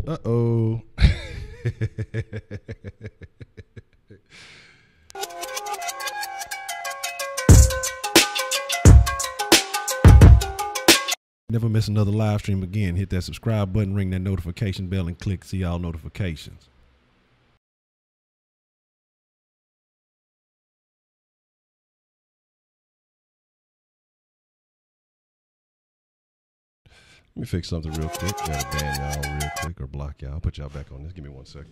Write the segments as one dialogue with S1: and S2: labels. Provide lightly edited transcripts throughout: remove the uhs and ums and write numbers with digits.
S1: Uh-oh. Never miss another live stream again. Hit that subscribe button, ring that notification bell, and click see all notifications. Let me fix something real quick. Gotta ban y'all real quick or block y'all. I'll put y'all back on this. Give me 1 second.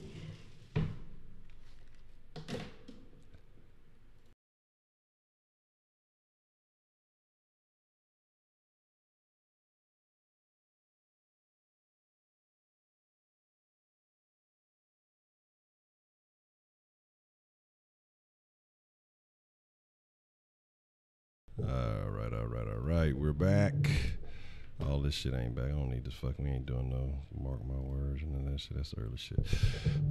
S1: All right. We're back. All this shit ain't back. I don't need this fucking. We ain't doing no mark my words and that shit. That's early shit.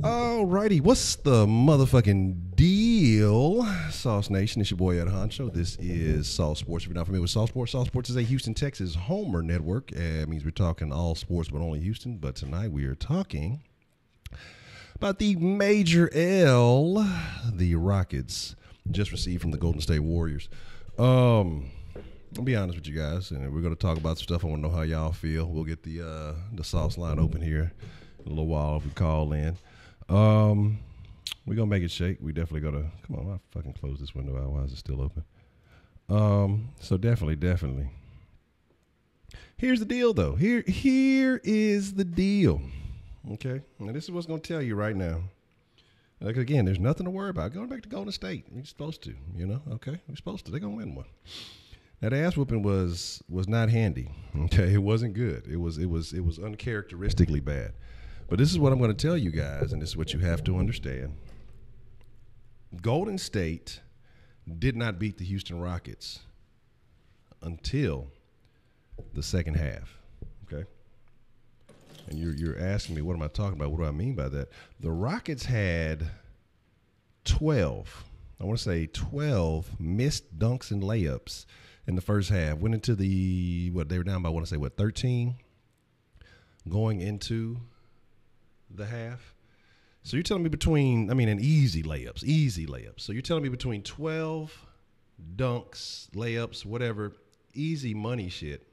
S1: Alrighty, what's the motherfucking deal, Sauce Nation? It's your boy at Honcho. This is Sauce Sports. If you're not familiar with Sauce Sports is a Houston, Texas homer network. It means we're talking all sports, but only Houston. But tonight we are talking about the major L the Rockets just received from the Golden State Warriors. I'll be honest with you guys, and we're going to talk about stuff. I want to know how y'all feel. We'll get the sauce line open here in a little while if we call in. We're going to make it shake. We definitely going to – come on, I'll fucking close this window out. Why is it still open? So definitely. Here's the deal, though. Here is the deal. Okay? Now, this is what's going to tell you right now. Like, again, there's nothing to worry about. Going back to Golden State. We're supposed to, Okay? We're supposed to. They're going to win one. That ass whooping was not handy. Okay, it wasn't good. It was uncharacteristically bad. But this is what I'm going to tell you guys, and this is what you have to understand. Golden State did not beat the Houston Rockets until the second half. Okay, and you're asking me, what am I talking about? What do I mean by that? The Rockets had 12 missed dunks and layups in the first half. Went into they were down by, 13 going into the half. So you're telling me and easy layups. So you're telling me between 12 dunks, layups, whatever, easy money shit,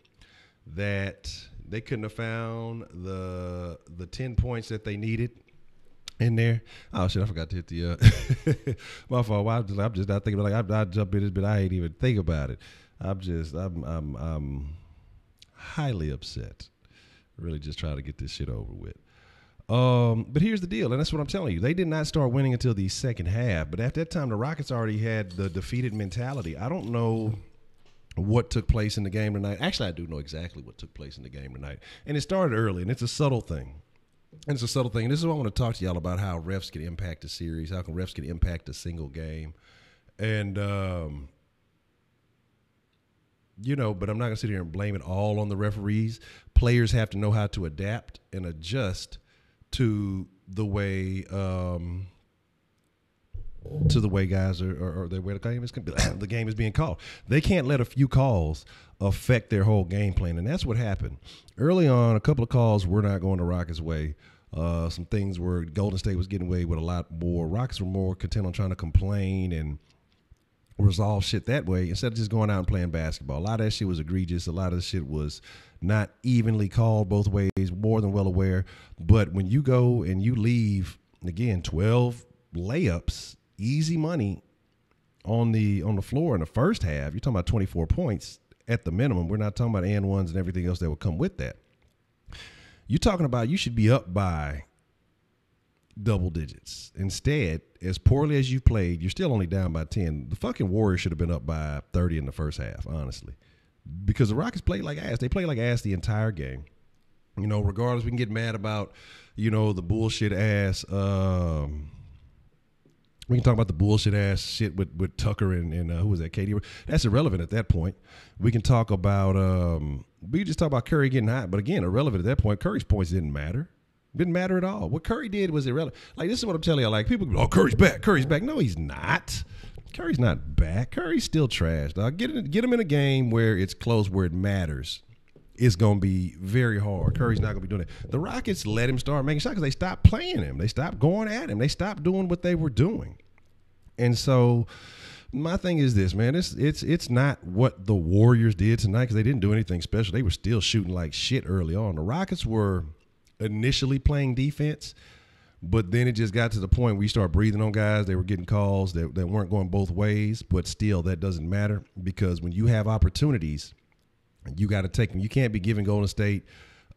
S1: that they couldn't have found the 10 points that they needed in there. Oh shit! I forgot to hit the my fault. I'm just not thinking about I jump in this, but I ain't even think about it. I'm highly upset. Really, just trying to get this shit over with. But here's the deal, and that's what I'm telling you. They did not start winning until the second half. But at that time, the Rockets already had the defeated mentality. I don't know what took place in the game tonight. Actually, I do know exactly what took place in the game tonight, and it started early, and it's a subtle thing. And this is what I want to talk to y'all about, how refs can impact a series, how can refs can impact a single game. And, but I'm not going to sit here and blame it all on the referees. Players have to know how to adapt and adjust to the way guys are the way the game is being called. They can't let a few calls affect their whole game plan, and that's what happened early on. A couple of calls were not going the Rockets' way. Some things where Golden State was getting away with a lot more. Rockets were more content on trying to complain and resolve shit that way instead of just going out and playing basketball. A lot of that shit was egregious. A lot of the shit was not evenly called both ways. More than well aware. But when you go and you leave, again, 12 layups, easy money on the floor in the first half, you're talking about 24 points at the minimum. We're not talking about and ones and everything else that would come with that. You're talking about you should be up by double digits. Instead, as poorly as you played, you're still only down by 10. The fucking Warriors should have been up by 30 in the first half, honestly, because the Rockets played like ass. They played like ass the entire game. Regardless, we can get mad about, the bullshit ass. We can talk about the bullshit ass shit with Tucker and who was that, Katie? That's irrelevant at that point. We can talk about we can just talk about Curry getting hot, but again, irrelevant at that point. Curry's points didn't matter. Didn't matter at all. What Curry did was irrelevant. Like, this is what I'm telling you. Like, people go, oh, Curry's back. No, he's not. Curry's not back. Curry's still trash, dog. Get him in a game where it's close, where it matters. it's going to be very hard. Curry's not going to be doing it. The Rockets let him start making shots because they stopped playing him. They stopped going at him. They stopped doing what they were doing. And so my thing is this, man. It's not what the Warriors did tonight because they didn't do anything special. They were still shooting like shit early on. The Rockets were initially playing defense, but then it just got to the point where you start breathing on guys. They were getting calls that weren't going both ways, but still that doesn't matter because when you have opportunities, you got to take them. You can't be giving Golden State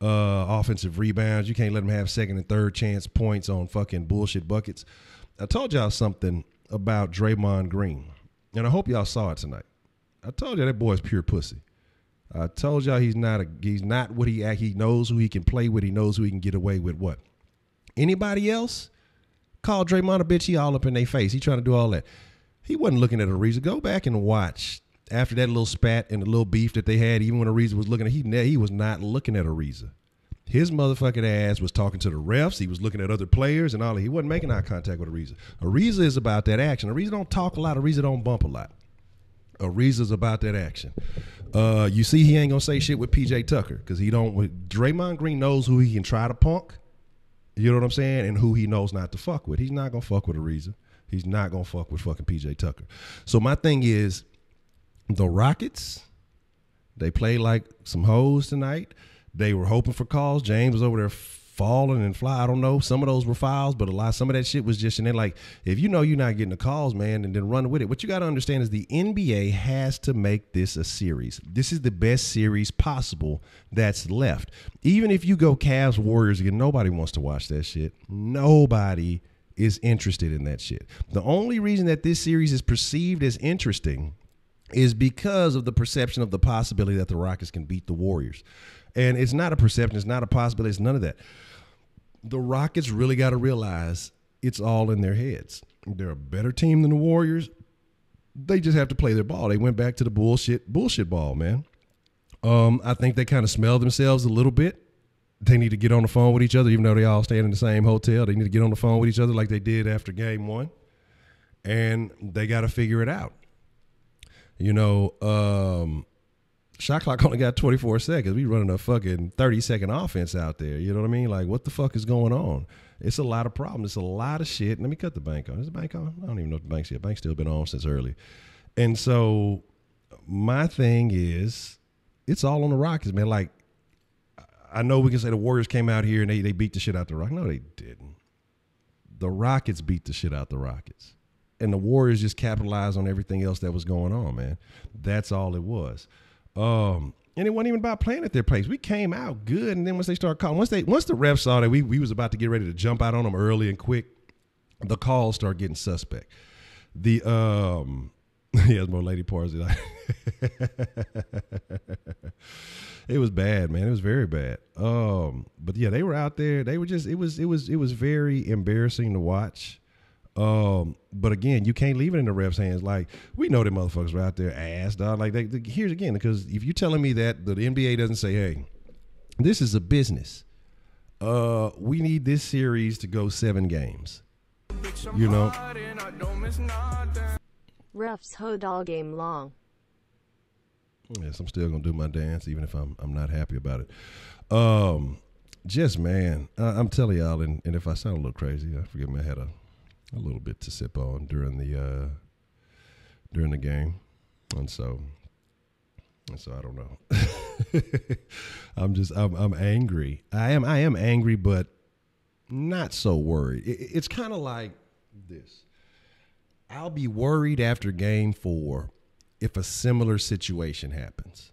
S1: offensive rebounds. You can't let them have second and third chance points on fucking bullshit buckets. I told y'all something about Draymond Green, and I hope y'all saw it tonight. I told you that boy is pure pussy. I told y'all he's not what he act. He knows who he can play with. He knows who he can get away with what. Anybody else call Draymond a bitch, he all up in their face. He trying to do all that. He wasn't looking at Ariza. Go back and watch. After that little spat and the little beef that they had, even when Ariza was looking at he was not looking at Ariza. His motherfucking ass was talking to the refs. He was looking at other players and all that. He wasn't making eye contact with Ariza. Ariza is about that action. Ariza don't talk a lot. Ariza don't bump a lot. Ariza's about that action. You see he ain't going to say shit with PJ Tucker because he don't. Draymond Green knows who he can try to punk. You know what I'm saying? And who he knows not to fuck with. He's not going to fuck with Ariza. He's not going to fuck with fucking PJ Tucker. So my thing is, the Rockets, they played like some hoes tonight. They were hoping for calls. James was over there falling and fly. I don't know. Some of those were fouls, but some of that shit was just, and then like, if you know you're not getting the calls, man, and then run with it. What you got to understand is the NBA has to make this a series. This is the best series possible that's left. Even if you go Cavs Warriors again, nobody wants to watch that shit. Nobody is interested in that shit. The only reason that this series is perceived as interesting is because of the perception of the possibility that the Rockets can beat the Warriors. And it's not a perception. It's not a possibility. It's none of that. The Rockets really got to realize it's all in their heads. They're a better team than the Warriors. They just have to play their ball. They went back to the bullshit ball, man. I think they kind of smell themselves a little bit. They need to get on the phone with each other, even though they all stay in the same hotel. They need to get on the phone with each other like they did after game one. And they got to figure it out. You know, shot clock only got 24 seconds. We running a fucking 30-second offense out there. You know what I mean? Like, what the fuck is going on? It's a lot of problems. It's a lot of shit. Let me cut the bank on. Is the bank on? I don't even know if the bank's here. The bank's still been on since early. And so my thing is, it's all on the Rockets, man. Like, I know we can say the Warriors came out here and they beat the shit out the Rockets. No, they didn't. The Rockets beat the shit out the Rockets. And the Warriors just capitalized on everything else that was going on, man. That's all it was. And it wasn't even about playing at their place. We came out good, and then once they started calling, once the refs saw that we was about to get ready to jump out on them early and quick, the calls start getting suspect. The he has more lady parts than I. It was bad, man. It was very bad. But yeah, they were out there. They were just. It was very embarrassing to watch. But again, you can't leave it in the refs' hands. Like, we know that motherfuckers are out there ass, dog. Like, here's again, because if you're telling me that the NBA doesn't say, hey, this is a business. We need this series to go 7 games. You know?
S2: Refs hold all game long.
S1: Yes, I'm still gonna do my dance, even if I'm not happy about it. Just man, I'm telling y'all, and if I sound a little crazy, forgive me. I had a little bit to sip on during the game, and so I don't know. I'm angry. I am angry, but not so worried. It's kind of like this. I'll be worried after game 4 if a similar situation happens,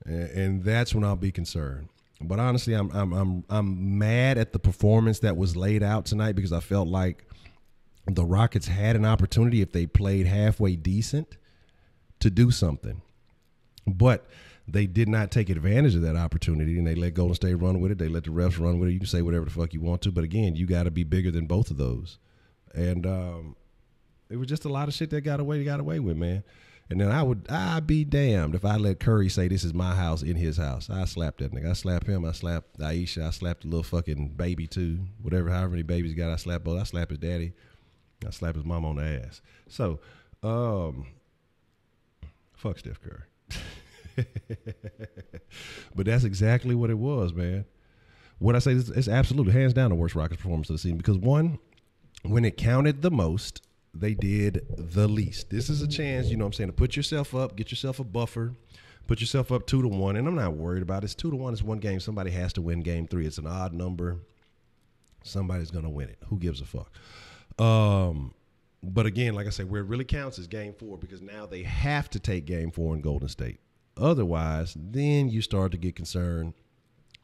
S1: and that's when I'll be concerned. But honestly, I'm mad at the performance that was laid out tonight because I felt like the Rockets had an opportunity if they played halfway decent to do something, but they did not take advantage of that opportunity, and they let Golden State run with it. They let the refs run with it. You can say whatever the fuck you want to, but again, you got to be bigger than both of those. And it was just a lot of shit that got away with, man. And then I'd be damned if I let Curry say this is my house in his house. I slap that nigga. I slap him. I slap Aisha. I slap the little fucking baby too. However many babies he got, I slap both. I slap his daddy. I slap his mom on the ass. So, fuck Steph Curry. But that's exactly what it was, man. What I say is it's absolutely hands down the worst Rockets performance of the season because one, when it counted the most, they did the least. This is a chance, you know what I'm saying, to put yourself up, get yourself a buffer, put yourself up 2-1, and I'm not worried about it. It's 2-1. It's one game. Somebody has to win game 3. It's an odd number. Somebody's going to win it. Who gives a fuck? But again, like I said, where it really counts is game 4 because now they have to take game 4 in Golden State. Otherwise, then you start to get concerned.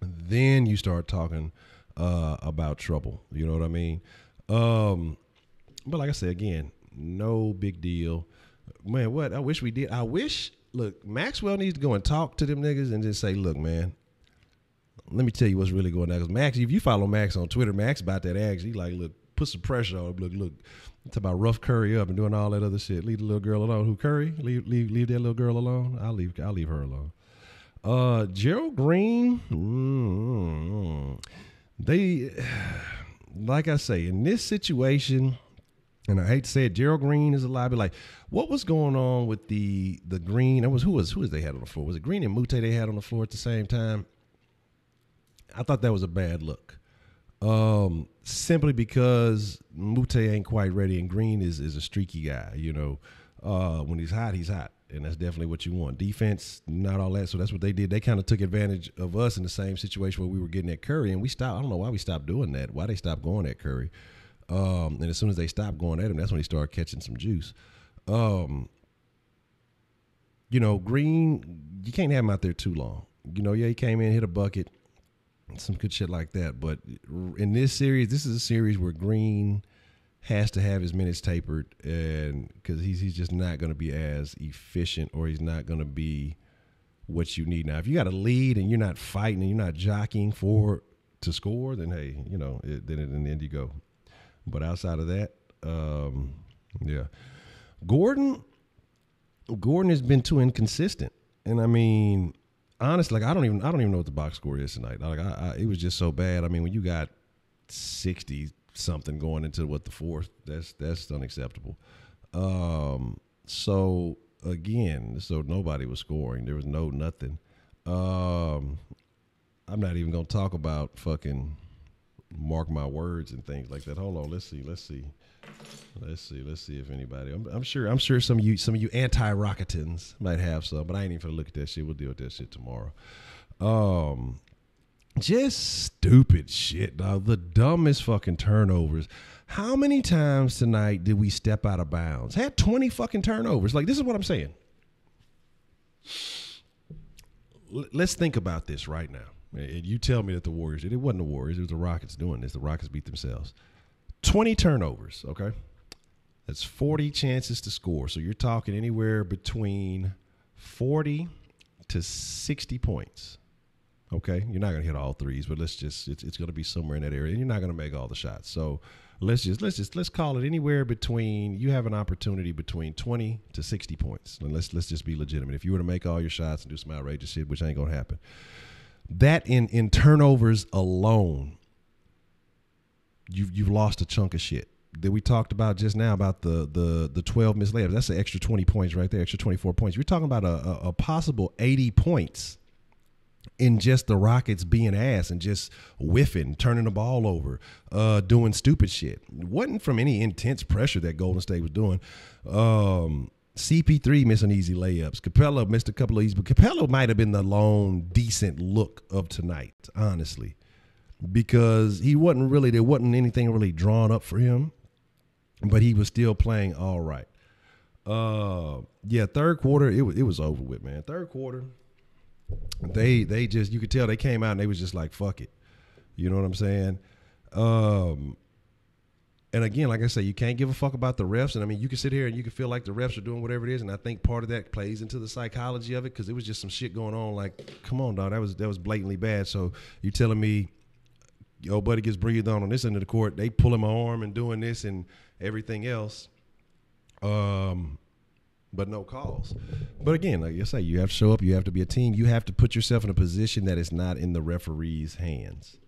S1: Then you start talking about trouble. You know what I mean? But like I said, again, no big deal. Man, what? I wish we did. Look, Maxwell needs to go and talk to them niggas and just say, look, man, let me tell you what's really going on. Because Max, if you follow Max on Twitter, Max about that action. He like, look, put some pressure on him. Look. Talk about rough Curry up and doing all that other shit. Leave the little girl alone. Who, Curry? Leave that little girl alone. I'll leave her alone. Gerald Green. They, like I say, in this situation, and I hate to say it, Gerald Green is a lie. But like, what was going on with the Green? It was who they had on the floor? Was it Green and Muthaf they had on the floor at the same time? I thought that was a bad look. Simply because Muthaf ain't quite ready and Green is a streaky guy, you know. When he's hot, and that's definitely what you want. Defense, not all that. So that's what they did. They kind of took advantage of us in the same situation where we were getting at Curry, and we stopped. I don't know why we stopped doing that. Why they stopped going at Curry? And as soon as they stopped going at him, that's when he started catching some juice. You know, Green, you can't have him out there too long. You know, yeah, he came in, hit a bucket, some good shit like that. But in this series, this is a series where Green has to have his minutes tapered, and because he's just not going to be as efficient, or he's not going to be what you need. Now, if you got a lead and you're not fighting and you're not jockeying to score, then hey, you know, then you go. But outside of that, yeah, Gordon has been too inconsistent, and I mean, honestly, like I don't even know what the box score is tonight. Like it was just so bad. I mean, when you got 60 something going into the fourth, that's unacceptable. So nobody was scoring. There was nothing. I'm not even gonna talk about fucking mark my words and things like that. Hold on, let's see if anybody. I'm sure some of you anti-Rocketans might have some, but I ain't even gonna look at that shit. We'll deal with that shit tomorrow. Just stupid shit, dog. The dumbest fucking turnovers. How many times tonight did we step out of bounds? Had 20 fucking turnovers. Like, this is what I'm saying. Let's think about this right now. And you tell me that the Warriors did. It wasn't the Warriors. It was the Rockets doing this. The Rockets beat themselves. 20 turnovers, okay? That's 40 chances to score. So you're talking anywhere between 40 to 60 points. Okay, you're not gonna hit all threes, but it's gonna be somewhere in that area, and you're not gonna make all the shots. So let's call it anywhere between. You have an opportunity between 20 to 60 points, and let's just be legitimate. If you were to make all your shots and do some outrageous shit, which ain't gonna happen, that in turnovers alone, you've lost a chunk of shit that we talked about just now about the 12 missed layups. That's an extra 20 points right there, extra 24 points. You're talking about a possible 80 points. In just the Rockets being ass and just whiffing, turning the ball over, doing stupid shit. It wasn't from any intense pressure that Golden State was doing. CP3 missing easy layups. Capella missed a couple of easy, but Capella might have been the lone decent look of tonight, honestly, because there wasn't anything really drawn up for him, but he was still playing all right. Yeah, third quarter, it was over with, man. Third quarter. They just, you could tell they came out and they was just like, fuck it. You know what I'm saying? And again, like I say, you can't give a fuck about the refs. And I mean, you can sit here and you can feel like the refs are doing whatever it is. And I think part of that plays into the psychology of it, because it was just some shit going on. Like, come on, dog, that was blatantly bad. So you telling me, yo, buddy gets breathed on this end of the court, they pulling my arm and doing this and everything else. But no calls. But again, like I say, you have to show up. You have to be a team. You have to put yourself in a position that is not in the referee's hands.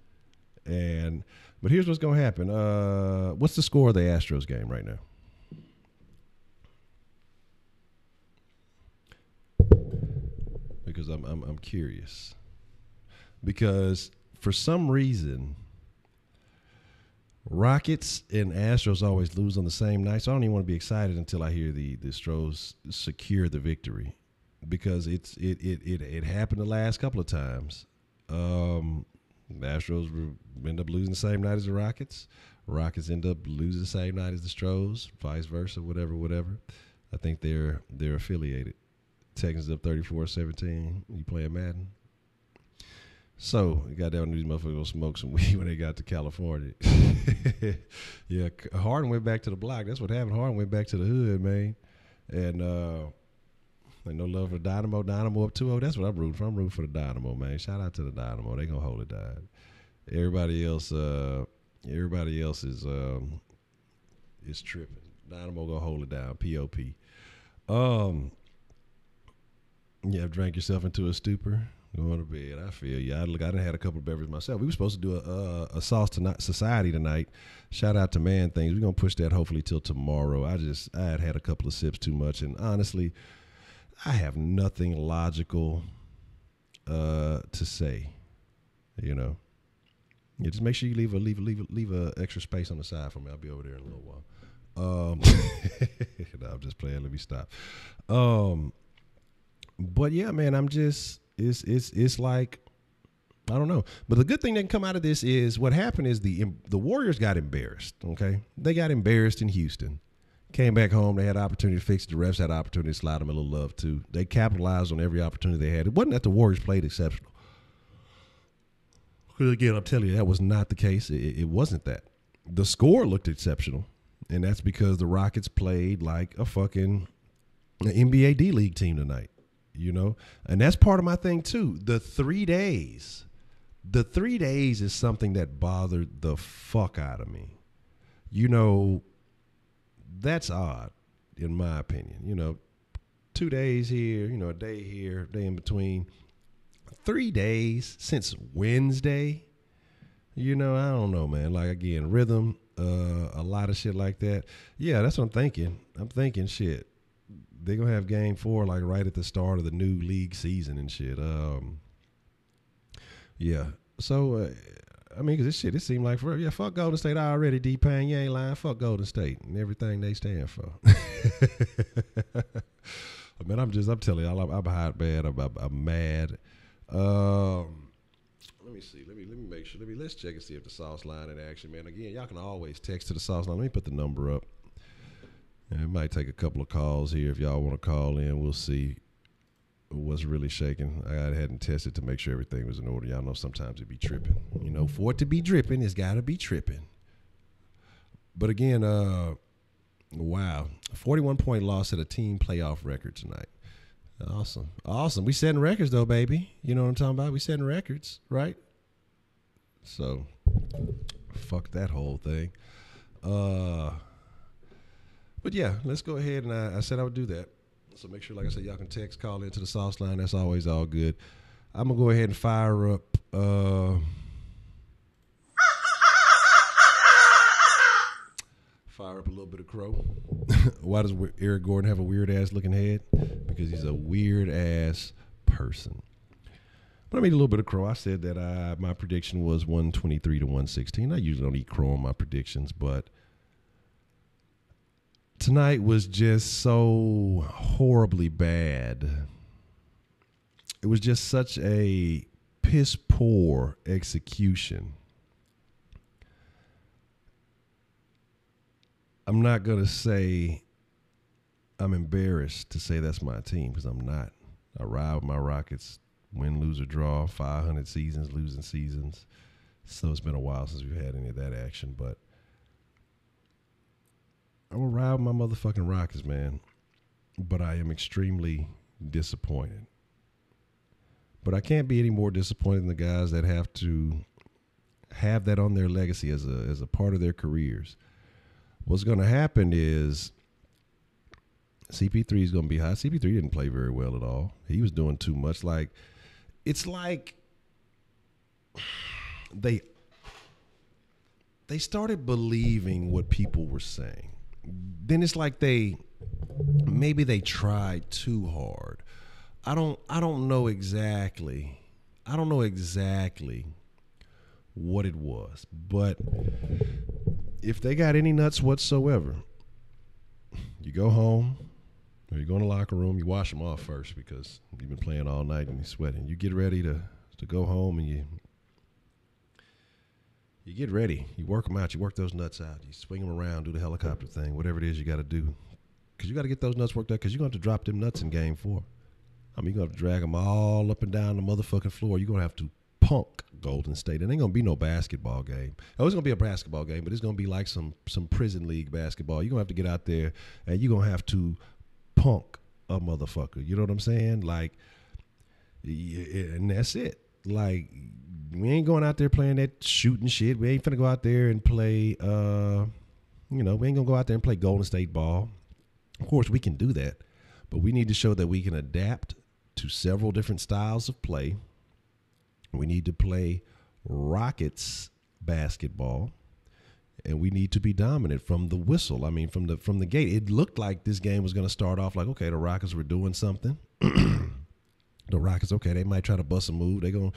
S1: But here's what's going to happen. What's the score of the Astros game right now? I'm curious. Because for some reason, Rockets and Astros always lose on the same night, so I don't even want to be excited until I hear the Astros secure the victory, because it happened the last couple of times. The Astros end up losing the same night as the Rockets. Rockets end up losing the same night as the Astros, vice versa, whatever. I think they're affiliated. Texans up 34-17. You playing Madden? So, you got down these motherfuckers gonna smoke some weed when they got to California. Yeah, Harden went back to the block. That's what happened. Harden went back to the hood, man. And no love for Dynamo. Dynamo up 2-0. That's what I'm rooting for. I'm rooting for the Dynamo, man. Shout out to the Dynamo. They gonna hold it down. Everybody else is tripping. Dynamo gonna hold it down. P.O.P. You have drank yourself into a stupor. Going to bed. I feel you. I done had a couple of beverages myself. We were supposed to do a sauce society tonight. Shout out to Man Things. We're gonna push that hopefully till tomorrow. I had a couple of sips too much, and honestly, I have nothing logical to say. You know, yeah. Just make sure you leave a extra space on the side for me. I'll be over there in a little while. No, I'm just playing. Let me stop. But yeah, man, I'm just. It's like, I don't know. But the good thing that can come out of this is what happened is the Warriors got embarrassed, okay? They got embarrassed in Houston. Came back home. They had an opportunity to fix it. The refs had an opportunity to slide them a little love, too. They capitalized on every opportunity they had. It wasn't that the Warriors played exceptional. Because, again, I'm telling you, that was not the case. It wasn't that. The score looked exceptional, and that's because the Rockets played like a fucking NBA D-League team tonight. You know, and that's part of my thing too. The 3 days is something that bothered the fuck out of me. You know, that's odd in my opinion. You know, 2 days here, you know, a day here, a day in between. 3 days since Wednesday. You know, I don't know, man. Like, again, rhythm, a lot of shit like that. Yeah, that's what I'm thinking. I'm thinking shit. They're going to have game 4 like right at the start of the new league season and shit. Yeah. So, I mean, because this seemed like forever. Yeah, fuck Golden State already, D-Pain. You ain't lying. Fuck Golden State and everything they stand for. I mean, I'm telling you, I'm hot bad. I'm mad. Let me see. Let me make sure. Let's check and see if the sauce line in action, man. Again, y'all can always text to the sauce line. Let me put the number up. And it might take a couple of calls here if y'all want to call in. We'll see what's really shaking. I hadn't tested to make sure everything was in order. Y'all know sometimes it be tripping. You know, for it to be dripping, it's got to be tripping. But again, wow, 41-point loss at a team playoff record tonight. Awesome. We setting records though, baby. You know what I'm talking about? We setting records, right? So, fuck that whole thing. But yeah, let's go ahead, and I said I would do that. So make sure, like I said, y'all can text, call into the sauce line. That's always all good. I'm going to go ahead and fire up. Fire up a little bit of crow. Why does Eric Gordon have a weird-ass looking head? Because he's a weird-ass person. But I made a little bit of crow. I said that my prediction was 123-116. I usually don't eat crow on my predictions, but tonight was just so horribly bad. It was just such a piss poor execution. I'm not going to say I'm embarrassed to say that's my team, because I'm not. I ride with my Rockets, win, lose, or draw, 500 seasons, losing seasons. So it's been a while since we've had any of that action, but I'm going to ride with my motherfucking Rockets, man. But I am extremely disappointed. But I can't be any more disappointed than the guys that have to have that on their legacy as a part of their careers. What's going to happen is CP3 is going to be high. CP3 didn't play very well at all. He was doing too much. Like, it's like they started believing what people were saying. Then it's like maybe they tried too hard. I don't know exactly. I don't know exactly what it was, but if they got any nuts whatsoever, you go home or you go in the locker room, you wash them off first because you've been playing all night and you're sweating. You get ready to go home and you get ready. You work them out. You work those nuts out. You swing them around, do the helicopter thing, whatever it is you got to do. Because you got to get those nuts worked out because you're going to have to drop them nuts in game 4. I mean, you're going to have to drag them all up and down the motherfucking floor. You're going to have to punk Golden State. It ain't going to be no basketball game. Oh, it's going to be a basketball game, but it's going to be like some prison league basketball. You're going to have to get out there and you're going to have to punk a motherfucker. You know what I'm saying? Like, and that's it. Like, we ain't going out there playing that shooting shit. We ain't finna go out there and play, we ain't gonna go out there and play Golden State ball. Of course, we can do that, but we need to show that we can adapt to several different styles of play. We need to play Rockets basketball, and we need to be dominant from the whistle. I mean, from the gate. It looked like this game was going to start off like, okay, the Rockets were doing something. The Rockets, okay, they might try to bust a move. They're gonna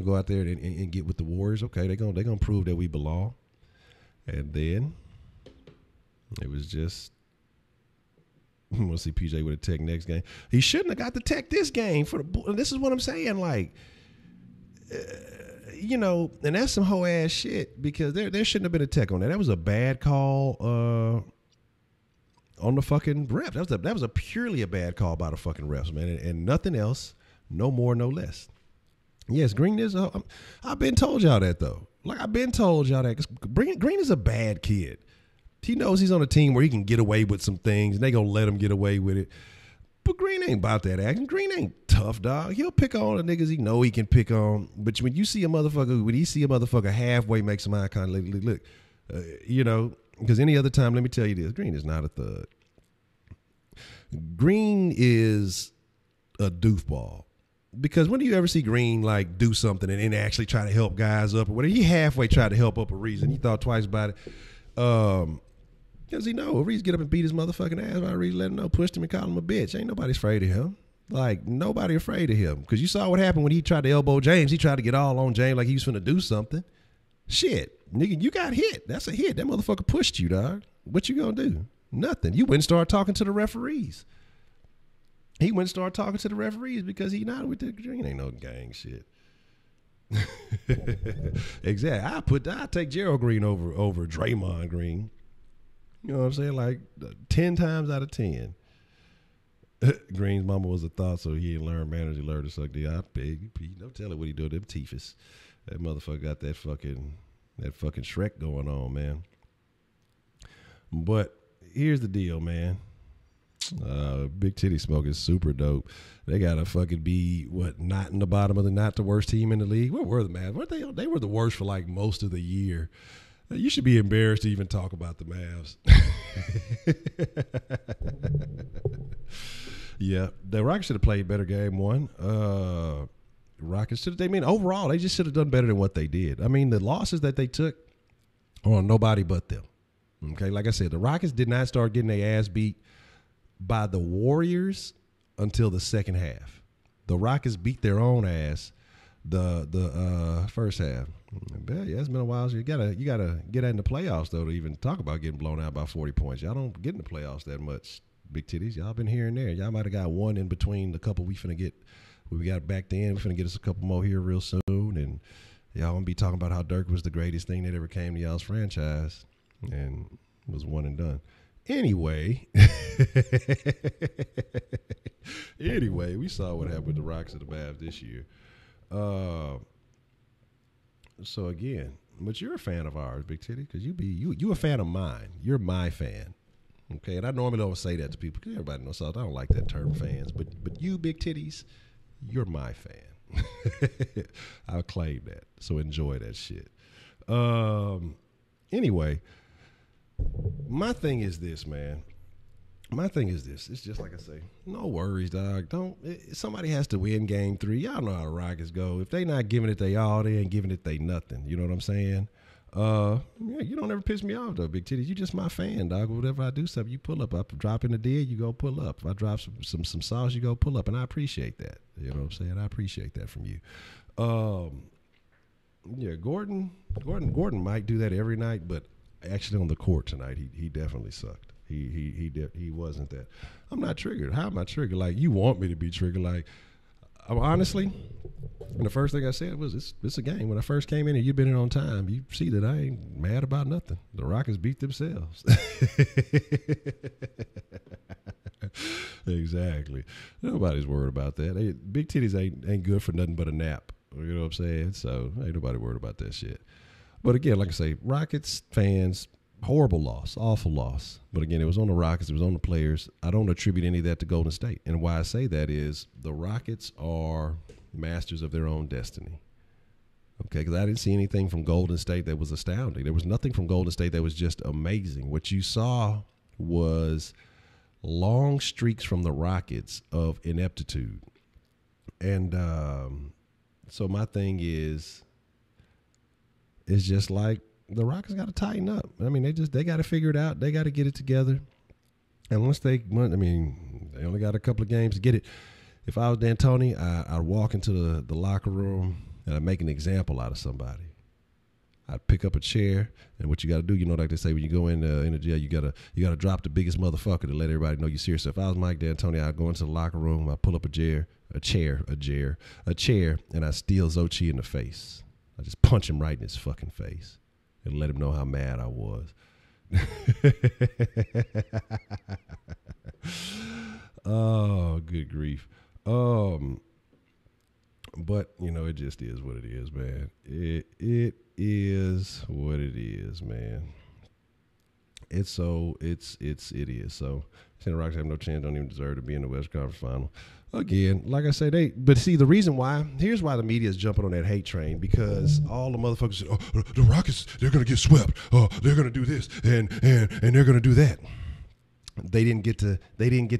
S1: go out there and get with the Warriors. Okay, they're gonna prove that we belong. And then it was just, we'll see PJ with a tech next game. He shouldn't have got the tech this game for the. This is what I'm saying, like, and that's some whole ass shit because there shouldn't have been a tech on that. That was a bad call on the fucking refs. That was a purely a bad call by the fucking refs, man, and nothing else. No more, no less. Yes, Green is I've been told y'all that, though. Like, I've been told y'all that. 'Cause Green is a bad kid. He knows he's on a team where he can get away with some things, and they going to let him get away with it. But Green ain't about that action. Green ain't tough, dog. He'll pick on the niggas he know he can pick on. But when you see a motherfucker, halfway make some eye contact, look, because any other time, let me tell you this, Green is not a thug. Green is a doofball. Because when do you ever see Green like do something and then actually try to help guys up or whatever? He halfway tried to help up a Reese and he thought twice about it. Because he know Reese get up and beat his motherfucking ass by Reese, let him know, pushed him and called him a bitch. Ain't nobody's afraid of him. Like, nobody afraid of him. Because you saw what happened when he tried to elbow James. He tried to get all on James like he was finna do something. Shit, nigga, you got hit. That's a hit. That motherfucker pushed you, dog. What you gonna do? Nothing. You went and started talking to the referees. He went and started talking to the referees because he not with the Green. Ain't no gang shit. Exactly. I take Gerald Green over Draymond Green. You know what I'm saying? Like 10 times out of 10. Green's mama was a thought, so he didn't learn manners. He learned to suck the eye. Big. Don't tell it what he do. Them teethus. That motherfucker got that fucking Shrek going on, man. But here's the deal, man. Big Titty Smoke is super dope. They gotta fucking be not in the bottom of not the worst team in the league. What were the Mavs? Weren't they? They were the worst for like most of the year. You should be embarrassed to even talk about the Mavs. Yeah, the Rockets should have played better game 1. Rockets overall they just should have done better than what they did. I mean, the losses that they took are on nobody but them. Okay, like I said, the Rockets did not start getting their ass beat by the Warriors until the second half. The Rockets beat their own ass the first half. Yeah, it's been a while. So you gotta get in the playoffs though to even talk about getting blown out by 40 points. Y'all don't get in the playoffs that much. Big titties. Y'all been here and there. Y'all might have got one in between the couple we finna get. We got back then. We finna get us a couple more here real soon, and y'all gonna be talking about how Dirk was the greatest thing that ever came to y'all's franchise, and was one and done. Anyway, we saw what happened with the Rockets and the Mavs this year. So again, but you're a fan of ours, Big Titty, because you a fan of mine. You're my fan. Okay, and I normally don't say that to people because everybody knows I don't like that term fans. But you, Big Titties, you're my fan. I'll claim that. So enjoy that shit. Anyway, my thing is this, man. It's just like I say, no worries, dog. Somebody has to win game 3. Y'all know how the Rockets go. If they not giving it they all, they ain't giving it they nothing. You know what I'm saying? Yeah, you don't ever piss me off though, Big Titties. You just my fan, dog. Whatever I do, something you pull up. I drop in the dead, you go pull up. If I drop some sauce, you go pull up, and I appreciate that. You know what I'm saying? I appreciate that from you. Yeah, Gordon might do that every night, but actually on the court tonight, he definitely sucked. He wasn't that. I'm not triggered. How am I triggered? Like you want me to be triggered? Like honestly. And the first thing I said was, it's a game. When I first came in and you've been in on time, you see that I ain't mad about nothing. The Rockets beat themselves. Exactly. Nobody's worried about that. Big titties ain't good for nothing but a nap. You know what I'm saying? So ain't nobody worried about that shit. But again, like I say, Rockets fans, horrible loss, awful loss. But again, it was on the Rockets, it was on the players. I don't attribute any of that to Golden State. And why I say that is the Rockets are masters of their own destiny. Okay, because I didn't see anything from Golden State that was astounding. There was nothing from Golden State that was just amazing. What you saw was long streaks from the Rockets of ineptitude. And so my thing is, it's just like the Rockets got to tighten up. I mean, they got to figure it out. They got to get it together. And once they only got a couple of games to get it. If I was D'Antoni, I'd walk into the locker room and I'd make an example out of somebody. I'd pick up a chair, and what you got to do, like they say, when you go in the jail, you gotta drop the biggest motherfucker to let everybody know you're serious. So if I was Mike D'Antoni, I'd go into the locker room, I'd pull up a chair, and I steal Zochi in the face. I just punch him right in his fucking face and let him know how mad I was. Oh, good grief. But it just is what it is, man. It is what it is, man. It is. So Santa Rockets have no chance, don't even deserve to be in the West Conference Final. Again, like I say, but see, the reason why, here's why the media is jumping on that hate train, because all the motherfuckers say, the Rockets, they're going to get swept. They're going to do this and they're going to do that. They didn't get to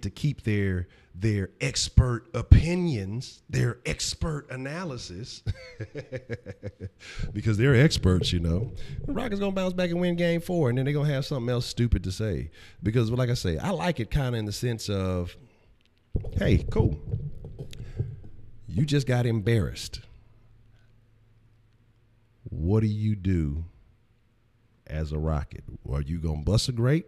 S1: keep their expert opinions, their expert analysis, because they're experts, The Rockets gonna bounce back and win Game 4, and then they're gonna have something else stupid to say. Because, like I say, I like it kind of in the sense of, hey, cool, you just got embarrassed. What do you do as a Rocket? Are you gonna bust a grape?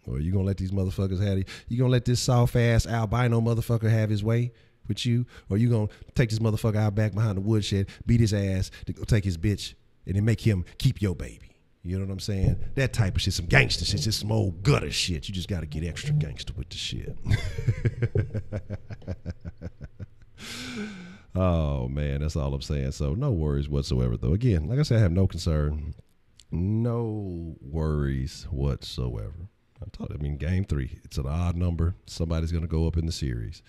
S1: Or you going to let these motherfuckers have it? You going to let this soft-ass albino motherfucker have his way with you? Or you going to take this motherfucker out back behind the woodshed, beat his ass, to go take his bitch, and then make him keep your baby? You know what I'm saying? That type of shit, some gangster shit, just some old gutter shit. You just got to get extra gangster with the shit. Oh, man, that's all I'm saying. So no worries whatsoever, though. Again, like I said, I have no concern. No worries whatsoever. Game 3, it's an odd number. Somebody's going to go up in the series.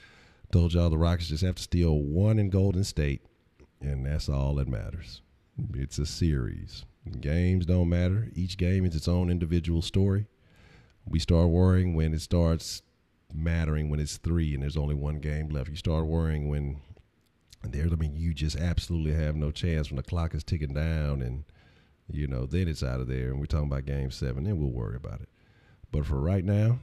S1: Told y'all the Rockets just have to steal one in Golden State, and that's all that matters. It's a series. Games don't matter. Each game is its own individual story. We start worrying when it starts mattering when it's 3 and there's only one game left. You start worrying when you just absolutely have no chance when the clock is ticking down, and then it's out of there, and we're talking about Game 7, then we'll worry about it. But for right now,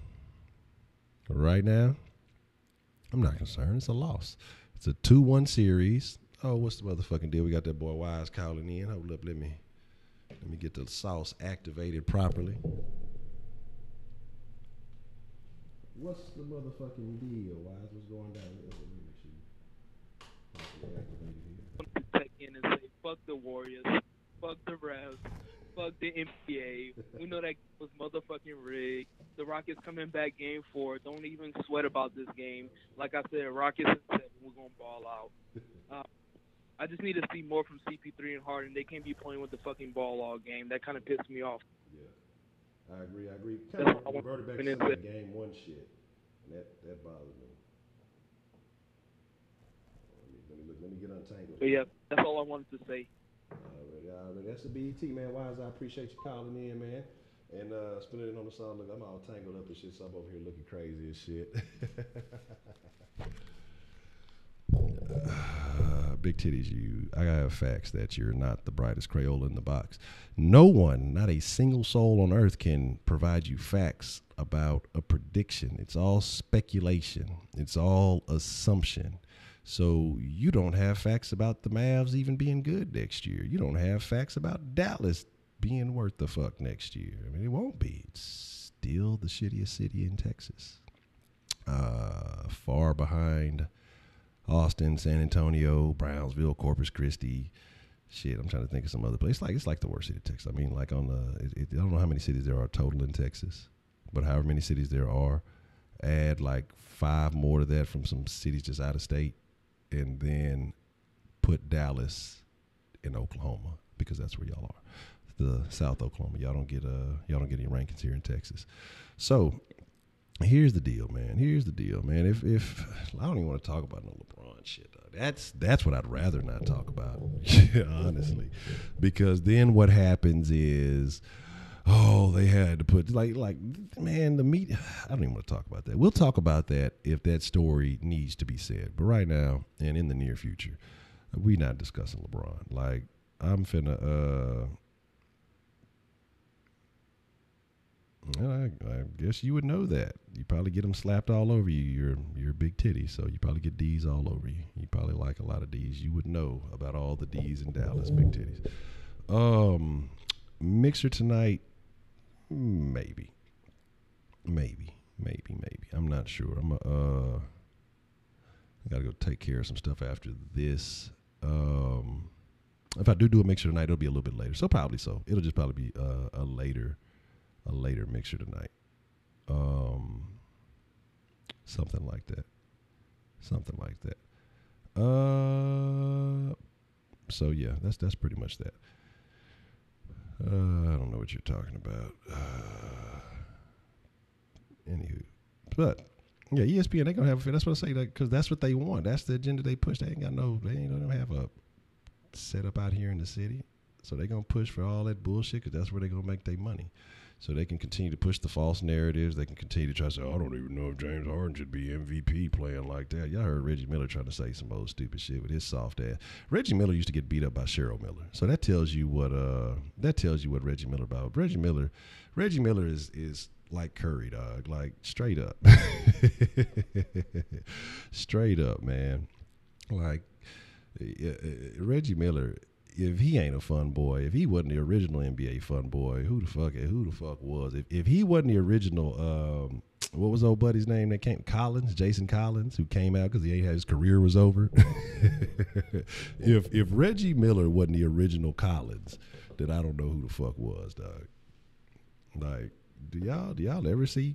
S1: I'm not concerned. It's a loss. It's a 2-1 series. Oh, what's the motherfucking deal? We got that boy Wise calling in. Hold up, let me get the sauce activated properly. What's the motherfucking deal, Wise? What's going down? Let me make sure you activated here.
S3: Check in and say, fuck the Warriors, fuck the refs. Fuck the NBA. We know that was motherfucking rigged. The Rockets coming back Game 4. Don't even sweat about this game. Like I said, Rockets in 7. We're going to ball out. I just need to see more from CP3 and Harden. They can't be playing with the fucking ball all game. That kind of pissed me off.
S1: Yeah, I agree. Kind of reverted back to some of that Game 1 shit. And that bothers me. Let me get untangled.
S3: But yeah, that's all I wanted to say.
S1: That's the BET, man. Wise, I appreciate you calling in, man. And spinning it on the side. Look, I'm all tangled up and shit, so I'm over here looking crazy as shit. big titties, I have facts that you're not the brightest Crayola in the box. No one, not a single soul on earth, can provide you facts about a prediction. It's all speculation. It's all assumption. So you don't have facts about the Mavs even being good next year. You don't have facts about Dallas being worth the fuck next year. I mean, it won't be. It's still the shittiest city in Texas. Far behind Austin, San Antonio, Brownsville, Corpus Christi. Shit, I'm trying to think of some other place. It's like the worst city of Texas. I mean, like I don't know how many cities there are total in Texas, but however many cities there are, add like 5 more to that from some cities just out of state, and then put Dallas in Oklahoma, because that's where y'all are. The South Oklahoma. Y'all don't get any rankings here in Texas. So here's the deal, man. If I don't even want to talk about no LeBron shit. That's what I'd rather not talk about, honestly, because then what happens is, they had to put like man, the media. I don't even want to talk about that. We'll talk about that if that story needs to be said. But right now and in the near future, we not discussing LeBron. Like, I'm finna. I guess you would know that. You probably get them slapped all over you. You're a big titty, so you probably get D's all over you. You probably like a lot of D's. You would know about all the D's in Dallas, big titties. Mixer tonight, maybe. I'm not sure. I gotta go take care of some stuff after this. If I do a mixer tonight, it'll be a little bit later. So probably so. It'll just probably be a later mixer tonight. Something like that. So yeah, that's pretty much that. I don't know what you're talking about. Anywho, but yeah, ESPN, they gonna have a, that's what I say, because that's what they want. That's the agenda they push. They don't have a setup out here in the city, so they gonna push for all that bullshit, because that's where they gonna make their money. So they can continue to push the false narratives. They can continue to try to say, I don't even know if James Harden should be MVP playing like that. Y'all heard Reggie Miller trying to say some old stupid shit with his soft ass. Reggie Miller used to get beat up by Cheryl Miller. So that tells you what Reggie Miller about. Reggie Miller is like Curry, dog. Like, straight up. Straight up, man. Like, Reggie Miller, if he ain't a fun boy, if he wasn't the original NBA fun boy, who the fuck was? If he wasn't the original, what was old buddy's name that came? Jason Collins, who came out because his career was over. If Reggie Miller wasn't the original Collins, then I don't know who the fuck was, dog. Like, do y'all ever see?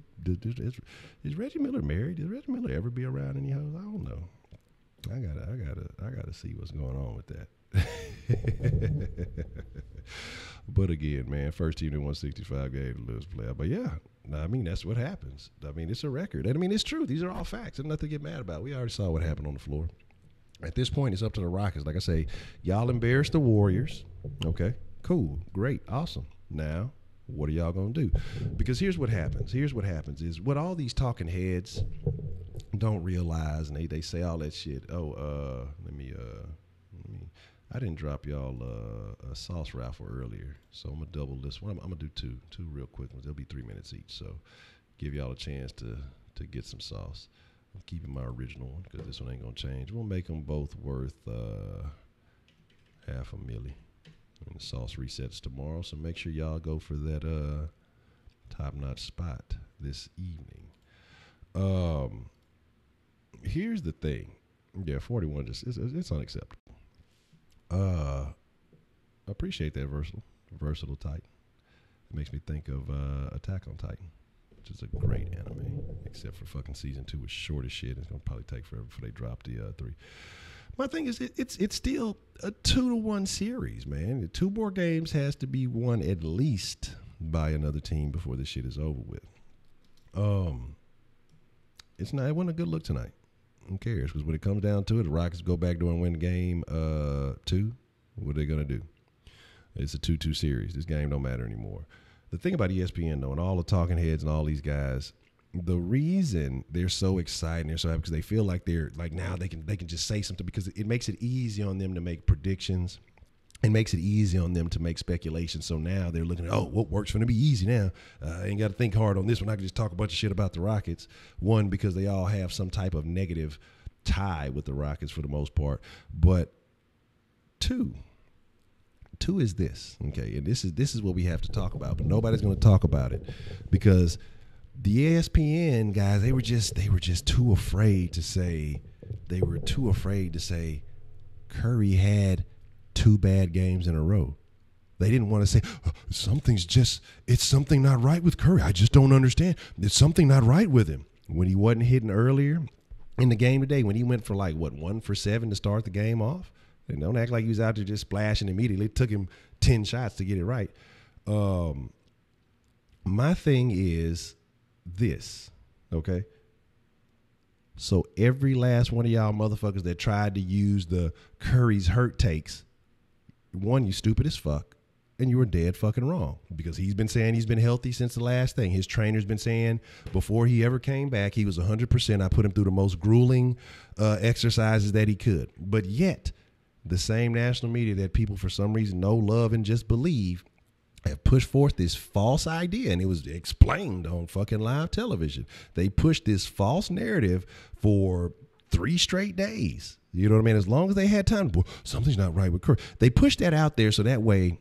S1: Is Reggie Miller married? Does Reggie Miller ever be around any hoes? I don't know. I gotta see what's going on with that. But again, man, first team that won 65 games to lose playoff. But yeah, I mean, that's what happens. I mean, it's a record. And I mean, it's true. These are all facts. There's nothing to get mad about. We already saw what happened on the floor. At this point, it's up to the Rockets. Like I say, y'all embarrassed the Warriors. Okay, cool, great, awesome. Now, what are y'all going to do? Because here's what happens is what all these talking heads don't realize, and they say all that shit. Let me I didn't drop y'all a sauce raffle earlier, so I'm gonna double this one. I'm gonna do two real quick ones. They'll be 3 minutes each, so give y'all a chance to get some sauce. I'm keeping my original one because this one ain't gonna change. We'll make them both worth $500,000, and the sauce resets tomorrow. So make sure y'all go for that top-notch spot this evening. Here's the thing. Yeah, 41 it's unacceptable. Appreciate that versatile Titan. It makes me think of Attack on Titan, which is a great anime, except for fucking season 2 was short as shit. It's gonna probably take forever before they drop the 3. My thing is, it's still a 2-1 series, man. The 2 more games has to be won at least by another team before this shit is over with. It wasn't a good look tonight. Who cares? Because when it comes down to it, the Rockets go back door and win game 2. What are they going to do? It's a 2-2 series. This game don't matter anymore. The thing about ESPN, though, and all the talking heads and all these guys, the reason they're so excited, they're so happy because they feel like they're like now they can just say something because it makes it easy on them to make predictions. It makes it easy on them to make speculations. So now they're looking at, oh, what works for them to be easy now? I ain't got to think hard on this one. I can just talk a bunch of shit about the Rockets. One, because they all have some type of negative tie with the Rockets for the most part. But two is this, okay? And this is what we have to talk about, but nobody's going to talk about it because the ESPN guys, they were just too afraid to say Curry had 2 bad games in a row. They didn't want to say it's something not right with Curry. I just don't understand. There's something not right with him. When he wasn't hitting earlier in the game today, when he went for 1 for 7 to start the game off, and don't act like he was out there just splashing immediately. It took him 10 shots to get it right. My thing is this, okay? So every last one of y'all motherfuckers that tried to use the Curry's hurt takes, one, you stupid as fuck, and you were dead fucking wrong because he's been saying he's been healthy since the last thing. His trainer's been saying before he ever came back, he was 100%. I put him through the most grueling exercises that he could. But yet, the same national media that people for some reason know, love, and just believe have pushed forth this false idea, and it was explained on fucking live television. They pushed this false narrative for 3 straight days. You know what I mean? As long as they had time, something's not right with Curry. They pushed that out there so that way,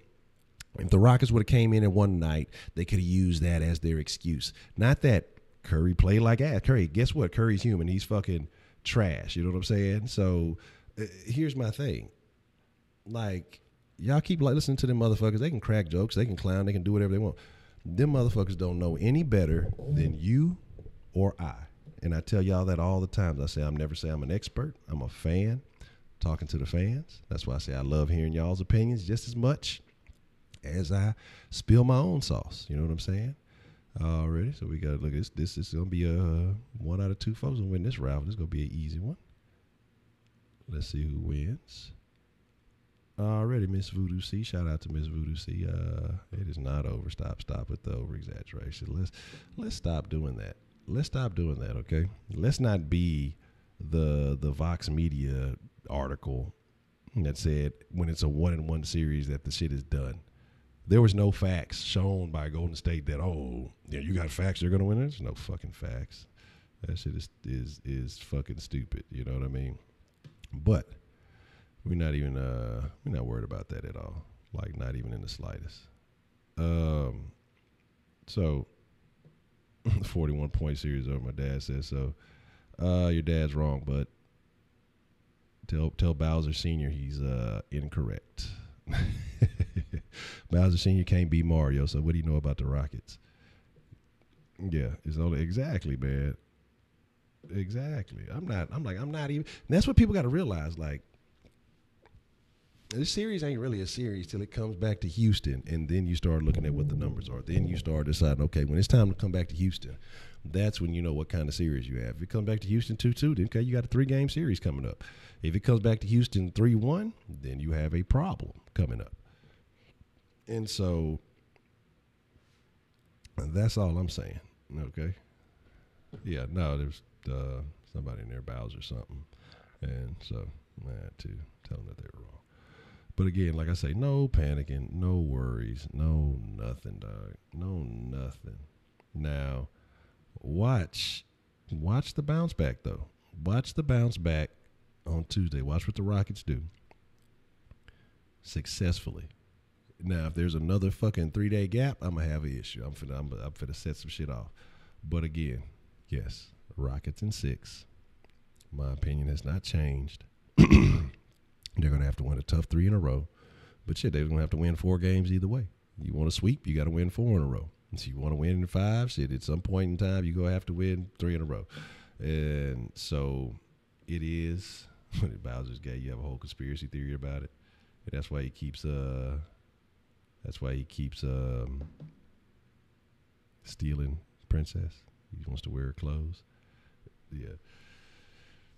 S1: if the Rockets would have came in at one night, they could have used that as their excuse. Not that Curry played like ass. Curry, guess what? Curry's human. He's fucking trash. You know what I'm saying? So here's my thing. Y'all keep listening to them motherfuckers. They can crack jokes. They can clown. They can do whatever they want. Them motherfuckers don't know any better than you or I. And I tell y'all that all the time. I never say I'm an expert. I'm a fan talking to the fans. That's why I say I love hearing y'all's opinions just as much as I spill my own sauce. You know what I'm saying? Already. So we got to look at this. This is going to be a 1 out of 2 folks will win this round. This is going to be an easy one. Let's see who wins. Already, Miss Voodoo C. Shout out to Miss Voodoo C. It is not over. Stop with the over exaggeration. Let's stop doing that. Let's stop doing that, okay? Let's not be the Vox Media article that said when it's a 1-1 series that the shit is done. There was no facts shown by Golden State that you got facts they're gonna win. There's no fucking facts. That shit is fucking stupid. You know what I mean? But we're not worried about that at all. Like not even in the slightest. So 41-point series over. My dad says so. Your dad's wrong, but tell Bowser Sr. he's incorrect. Bowser Sr. can't beat Mario, so what do you know about the Rockets? Yeah, it's only exactly, man. Exactly. I'm not even. That's what people got to realize. Like, this series ain't really a series till it comes back to Houston, and then you start looking at what the numbers are. Then you start deciding, okay, when it's time to come back to Houston, that's when you know what kind of series you have. If it comes back to Houston 2-2, then okay, you got a 3-game series coming up. If it comes back to Houston 3-1, then you have a problem coming up. And so that's all I'm saying. Okay. Yeah, no, there's somebody in there, Bowser or something. And so I had to tell them that they were wrong. But again, like I say, no panicking, no worries, no nothing, dog. No nothing. Now, watch the bounce back, though. Watch the bounce back on Tuesday. Watch what the Rockets do successfully. Now, if there's another fucking 3-day gap, I'm going to have an issue. I'm finna set some shit off. But again, yes, Rockets in 6. My opinion has not changed. They're going to have to win a tough 3 in a row. But shit, they're going to have to win 4 games either way. You want to sweep, you got to win 4 in a row. And so you want to win in 5, shit, at some point in time, you're going to have to win 3 in a row. And so it is, Bowser's gay, you have a whole conspiracy theory about it. And that's why he keeps stealing Princess. He wants to wear her clothes. Yeah.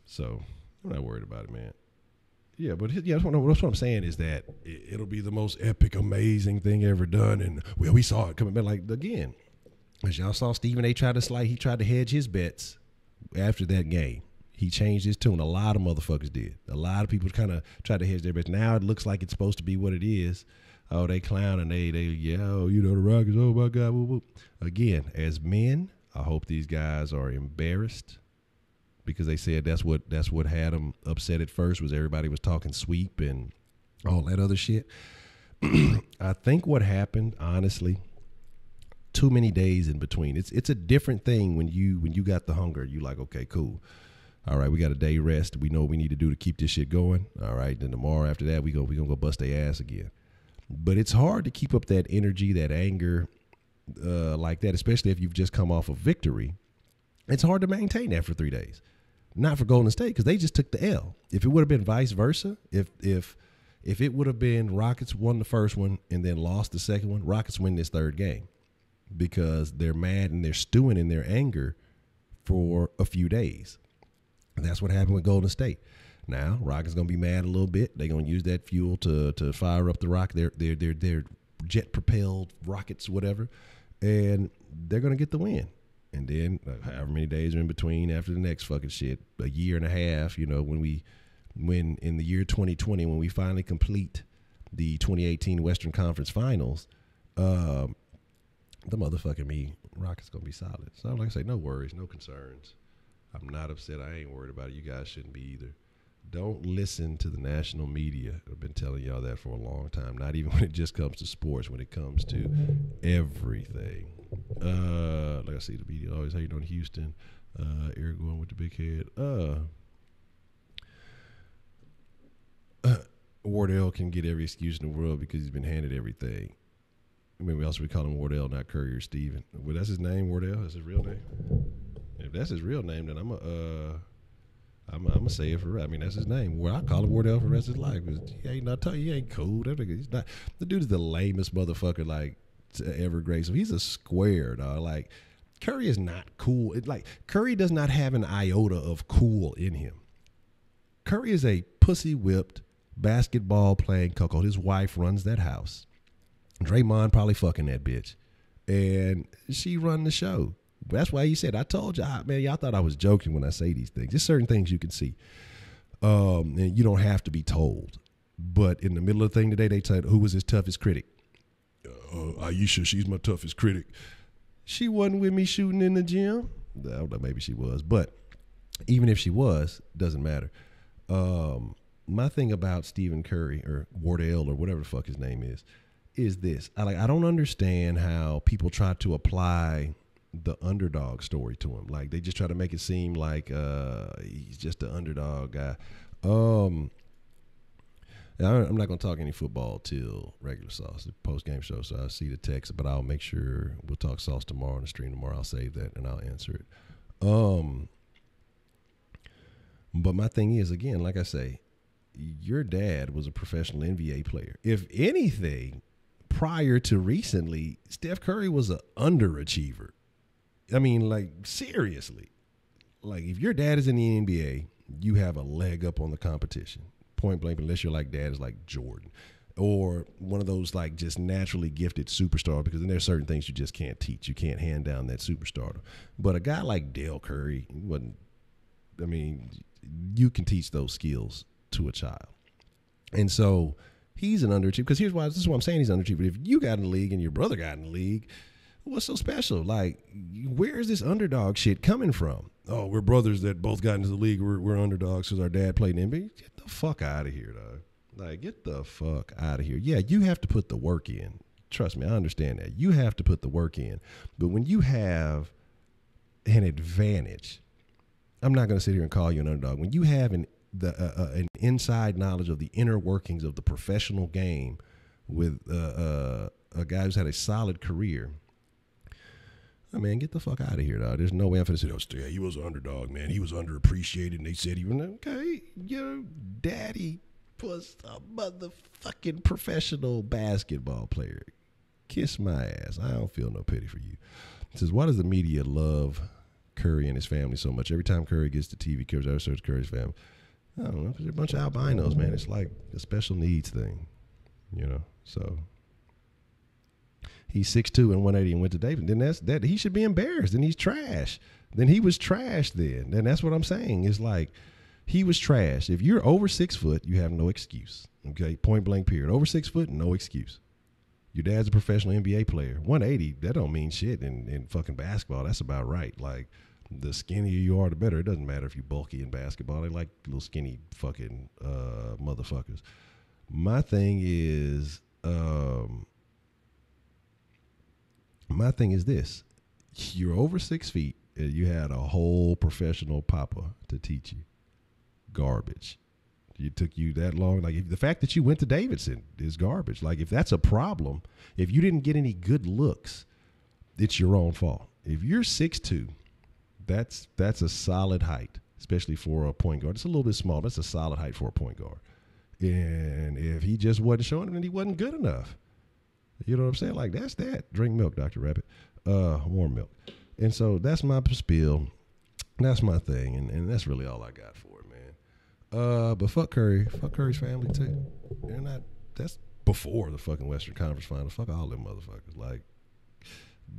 S1: So I'm not worried about it, man. Yeah, but yeah, that's what I'm saying is that it'll be the most epic, amazing thing ever done. And, well, we saw it coming back. Like, again, As y'all saw, Stephen A. He tried to hedge his bets after that game. He changed his tune. A lot of motherfuckers did. A lot of people kind of tried to hedge their bets. Now it looks like it's supposed to be what it is. Oh, they clown and they oh, the Rockets, oh my God. Whoop, whoop. Again, as men, I hope these guys are embarrassed because they said that's what had them upset at first was everybody was talking sweep and all that other shit. I think what happened, honestly, too many days in between. It's a different thing when you got the hunger. You like, okay, cool. All right, we got a day rest. We know what we need to do to keep this shit going. All right, then tomorrow after that, we gonna go bust their ass again. But it's hard to keep up that energy, that anger, like that, especially if you've just come off a victory. It's hard to maintain that for 3 days. Not for Golden State because they just took the L. If it would have been vice versa, if it would have been Rockets won the first one and then lost the second one, Rockets win this third game because they're mad and they're stewing in their anger for a few days. And that's what happened with Golden State. Now, Rockets going to be mad a little bit. They're going to use that fuel to fire up the rocket. Their jet-propelled rockets, whatever, and they're going to get the win. And then however many days are in between after the next fucking shit, a year and a half, when in the year 2020, when we finally complete the 2018 Western Conference Finals, the motherfucking Rockets going to be solid. So like I say, no worries, no concerns. I'm not upset. I ain't worried about it. You guys shouldn't be either. Don't listen to the national media. I've been telling y'all that for a long time. Not even when it just comes to sports, when it comes to everything. Like I see the media always hating on Houston. Eric going with the big head. Wardell can get every excuse in the world because he's been handed everything. I mean, we also call him Wardell, not Curry or Steven. Well, that's his name, Wardell. That's his real name. If that's his real name, then I'm gonna say it for. I mean, that's his name. Well, I call him Wardell for the rest of his life. He ain't cool. That nigga, he's not. The dude is the lamest motherfucker like ever great. So he's a square, dog. Like Curry is not cool. Curry does not have an iota of cool in him. Curry is a pussy whipped basketball playing cuckold. His wife runs that house. Draymond probably fucking that bitch, and she run the show. That's why he said, I told you, man, y'all thought I was joking when I say these things. There's certain things you can see. And you don't have to be told. But in the middle of the thing today, they said, who was his toughest critic? Aisha, she's my toughest critic. She wasn't with me shooting in the gym. I don't know, maybe she was. But even if she was, doesn't matter. My thing about Stephen Curry or Wardell or whatever the fuck his name is this. I don't understand how people try to apply the underdog story to him. Like they just try to make it seem like he's just the underdog guy. I'm not gonna talk any football till regular sauce, the post game show. So I see the text, but I'll make sure we'll talk sauce tomorrow on the stream tomorrow. I'll save that and I'll answer it. But my thing is, again, like I say, your dad was a professional NBA player. If anything, prior to recently, Steph Curry was an underachiever. I mean, like, seriously. Like, if your dad is in the NBA, you have a leg up on the competition. Point blank, unless you're like dad is like Jordan. Or one of those, like, just naturally gifted superstars, because then there's certain things you just can't teach. You can't hand down that superstar. But a guy like Dale Curry, you can teach those skills to a child. And so he's an underachiever. Because this is why I'm saying he's an underachiever. If you got in the league and your brother got in the league, what's so special? Like, where is this underdog shit coming from? Oh, we're brothers that both got into the league. We're underdogs because our dad played in the NBA. Get the fuck out of here, dog. Like, get the fuck out of here. Yeah, you have to put the work in. Trust me, I understand that. You have to put the work in. But when you have an advantage, I'm not going to sit here and call you an underdog. When you have an inside knowledge of the inner workings of the professional game with a guy who's had a solid career, I mean, get the fuck out of here, dog. There's no way I'm going to say, oh, he was an underdog, man. He was underappreciated, and they said he was, okay, your daddy was a motherfucking professional basketball player. Kiss my ass. I don't feel no pity for you. It says, why does the media love Curry and his family so much? Every time Curry gets to TV, Curry's Curry's family. I don't know, because they're a bunch of albinos, man. It's like a special needs thing, So He's 6'2" and 180 and went to David. Then that he should be embarrassed. Then he's trash. Then he was trash then. And that's what I'm saying. It's like he was trash. If you're over 6 foot, you have no excuse. Okay, point blank period. Over 6 foot, no excuse. Your dad's a professional NBA player. 180, that don't mean shit in fucking basketball. That's about right. Like, the skinnier you are, the better. It doesn't matter if you're bulky in basketball. They like little skinny fucking motherfuckers. My thing is this. You're over 6 feet and you had a whole professional papa to teach you. Garbage. It took you that long. Like, the fact that you went to Davidson is garbage. Like, if that's a problem, if you didn't get any good looks, it's your own fault. If you're 6'2", that's a solid height, especially for a point guard. It's a little bit small. That's a solid height for a point guard. And if he just wasn't showing it, then he wasn't good enough. You know what I'm saying? Like, that's that. Drink milk, Dr. Rabbit. Warm milk. And so that's my spiel. That's my thing. And that's really all I got for it, man. But fuck Curry. Fuck Curry's family, too. They're not, that's before the fucking Western Conference Finals. Fuck all them motherfuckers. Like,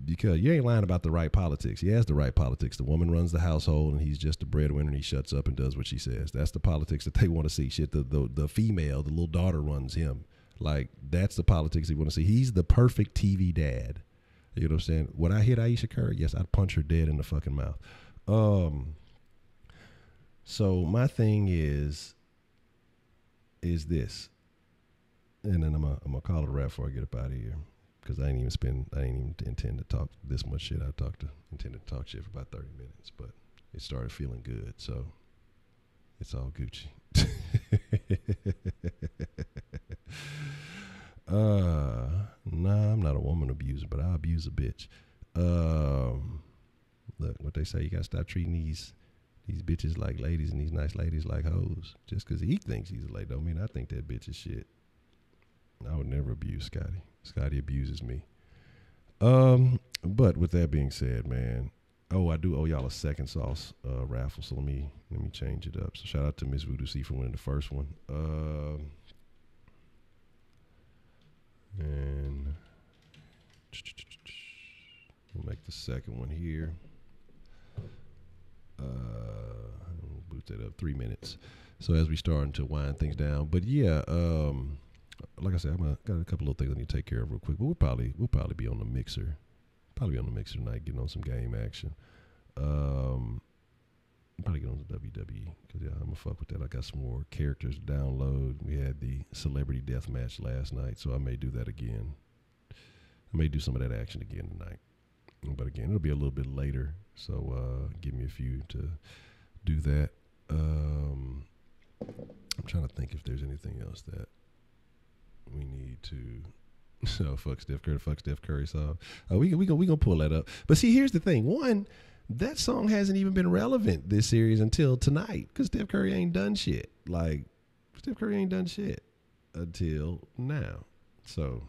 S1: because you ain't lying about the right politics. He has the right politics. The woman runs the household, and he's just the breadwinner, and he shuts up and does what she says. That's the politics that they want to see. Shit, the female, the little daughter runs him. Like, that's the politics they want to see. He's the perfect TV dad. You know what I'm saying? Would I hit Ayesha Curry? Yes, I'd punch her dead in the fucking mouth. So my thing is this, and then I'm gonna call it a wrap before I get up out of here, because I ain't even intend to talk this much shit. Intended to talk shit for about 30 minutes, but it started feeling good, so it's all Gucci. Nah, I'm not a woman abuser, but I abuse a bitch. Look, what they say, you gotta stop treating these bitches like ladies and these nice ladies like hoes. Just because he thinks he's a lady don't mean I think that bitch is shit. I would never abuse Scotty. Scotty abuses me. But with that being said, man, I do owe y'all a second sauce raffle, so let me change it up. So shout out to Miss Voodoo C for winning the first one. And we'll make the second one here. We'll boot that up 3 minutes. So as we starting to wind things down, but yeah, like I said, got a couple of things I need to take care of real quick. But we'll probably be on the mixer, tonight, getting on some game action. Probably get on the WWE because I'm gonna fuck with that. I got some more characters to download. We had the celebrity death match last night, so I may do that again. I may do some of that action again tonight. But again, it'll be a little bit later, so give me a few to do that. I'm trying to think if there's anything else that we need to. So fuck Steph Curry song. We gonna pull that up. But see, here's the thing. One, that song hasn't even been relevant this series until tonight because Steph Curry ain't done shit. Like, Steph Curry ain't done shit until now. So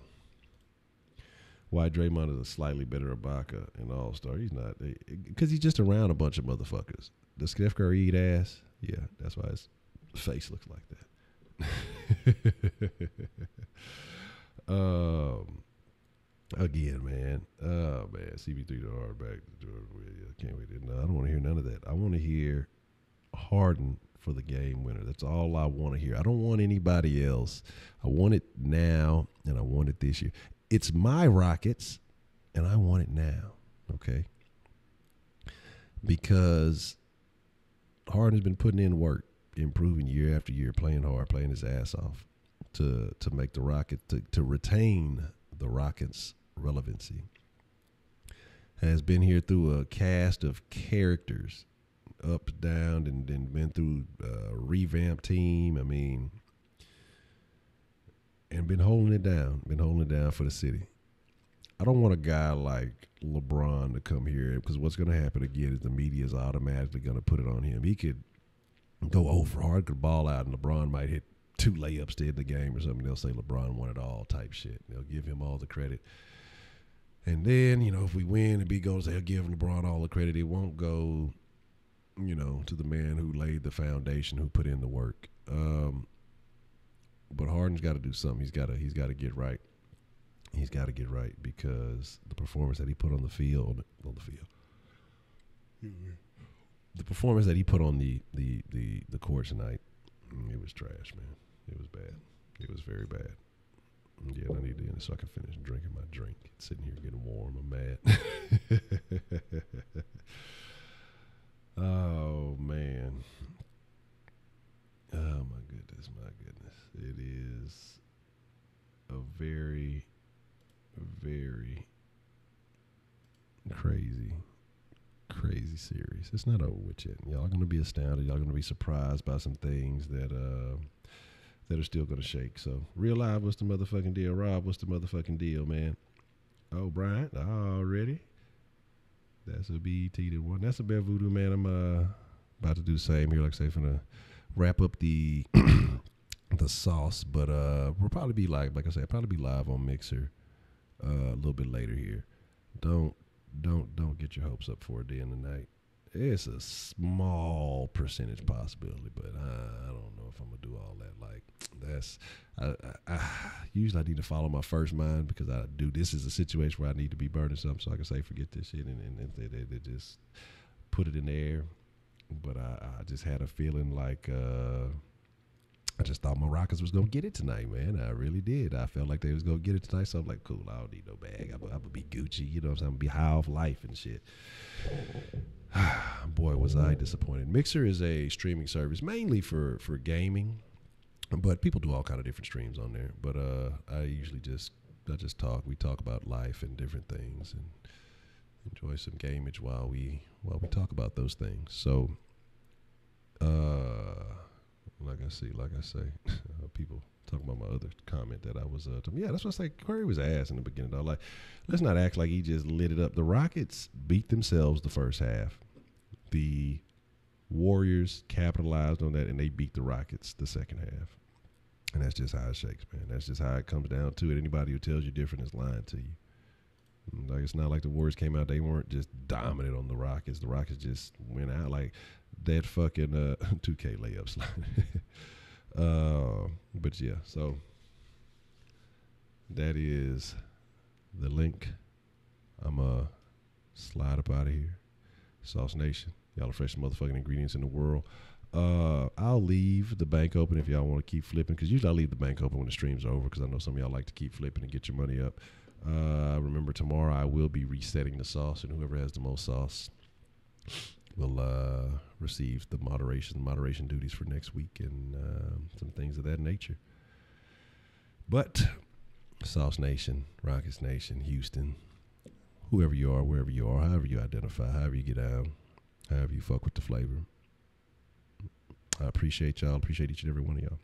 S1: why Draymond is a slightly better Ibaka and All-Star. He's not, because he's just around a bunch of motherfuckers. Does Steph Curry eat ass? Yeah, that's why his face looks like that. Again, man. Oh, man. CB3 the hard back. I can't wait. No, I don't want to hear none of that. I want to hear Harden for the game winner. That's all I want to hear. I don't want anybody else. I want it now, and I want it this year. It's my Rockets, and I want it now, okay? Because Harden's been putting in work, improving year after year, playing hard, playing his ass off to make the Rockets, to retain the Rockets' relevancy. Has been here through a cast of characters, up, down, and been through a revamped team. I mean, and been holding it down for the city. I don't want a guy like LeBron to come here because what's going to happen again is the media is automatically going to put it on him. He could go over hard, could ball out, and LeBron might hit 2 layups to end the game or something. They'll say LeBron won it all type shit. They'll give him all the credit. And then, if we win and B goes, they'll give LeBron all the credit. It won't go, to the man who laid the foundation, who put in the work. But Harden's got to do something. He's got to get right. he's got to get right because the performance that he put on the field, the performance that he put on the court tonight, it was trash, man. It was bad. It was very bad. Yeah, I need to end it so I can finish drinking my drink. It's sitting here getting warm. I'm mad. Oh, man. Oh, my goodness, my goodness. It is a very, very crazy series. It's not over with yet. Y'all are going to be astounded. Y'all are going to be surprised by some things that are still going to shake. So, Real Live, what's the motherfucking deal? Rob, what's the motherfucking deal, man? Oh, Bryant, already? That's a BET that one. That's a Bear Voodoo, man. I'm about to do the same here. Like I say, finna wrap up the the sauce, but we'll probably be like I said, probably be live on Mixer a little bit later here. Don't get your hopes up for a day in the night. It's a small percentage possibility, but I don't know if I'm gonna do all that. Like that's I usually I need to follow my first mind because this is a situation where I need to be burning something so I can say forget this shit and they just put it in the air. But I just had a feeling like I just thought my Rockets was gonna get it tonight, man. I really did. I felt like they was gonna get it tonight, so I'm like, cool. I don't need no bag. I'm gonna be Gucci, you know what I'm saying? I'm gonna be high off life and shit. Boy, was I disappointed. Mixer is a streaming service mainly for gaming, but people do all kind of different streams on there. But I usually just talk. We talk about life and different things and enjoy some gamage while we talk about those things. So, like I say, people talking about my other comment that I was yeah, that's what I say. Curry was ass in the beginning though. Like, let's not act like he just lit it up. The Rockets beat themselves the first half. The Warriors capitalized on that and they beat the Rockets the second half. And that's just how it shakes, man. That's just how it comes down to it. Anybody who tells you different is lying to you. Like, it's not like the Warriors came out, they weren't just dominant on the Rockets. The Rockets just went out like that fucking 2K layups. But yeah, so that is the link. I'm slide up out of here. Sauce Nation, y'all the freshest motherfucking ingredients in the world. I'll leave the bank open if y'all want to keep flipping, because usually I leave the bank open when the stream's over, because I know some of y'all like to keep flipping and get your money up. Remember, tomorrow I will be resetting the sauce, and whoever has the most sauce will receive the moderation duties for next week and some things of that nature. But Sauce Nation, Rockets Nation, Houston, whoever you are, wherever you are, however you identify, however you get down, however you fuck with the flavor, I appreciate y'all. Appreciate each and every one of y'all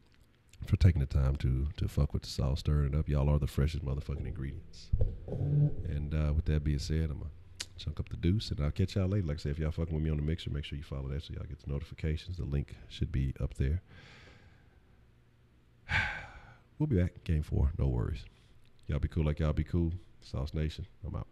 S1: for taking the time to fuck with the sauce, stirring it up. Y'all are the freshest motherfucking ingredients. And with that being said, I'm going to chunk up the deuce, and I'll catch y'all later. Like I said, if y'all fucking with me on the Mixer, make sure you follow that so y'all get the notifications. The link should be up there. We'll be back. Game 4. No worries. Y'all be cool like y'all be cool. Sauce Nation, I'm out.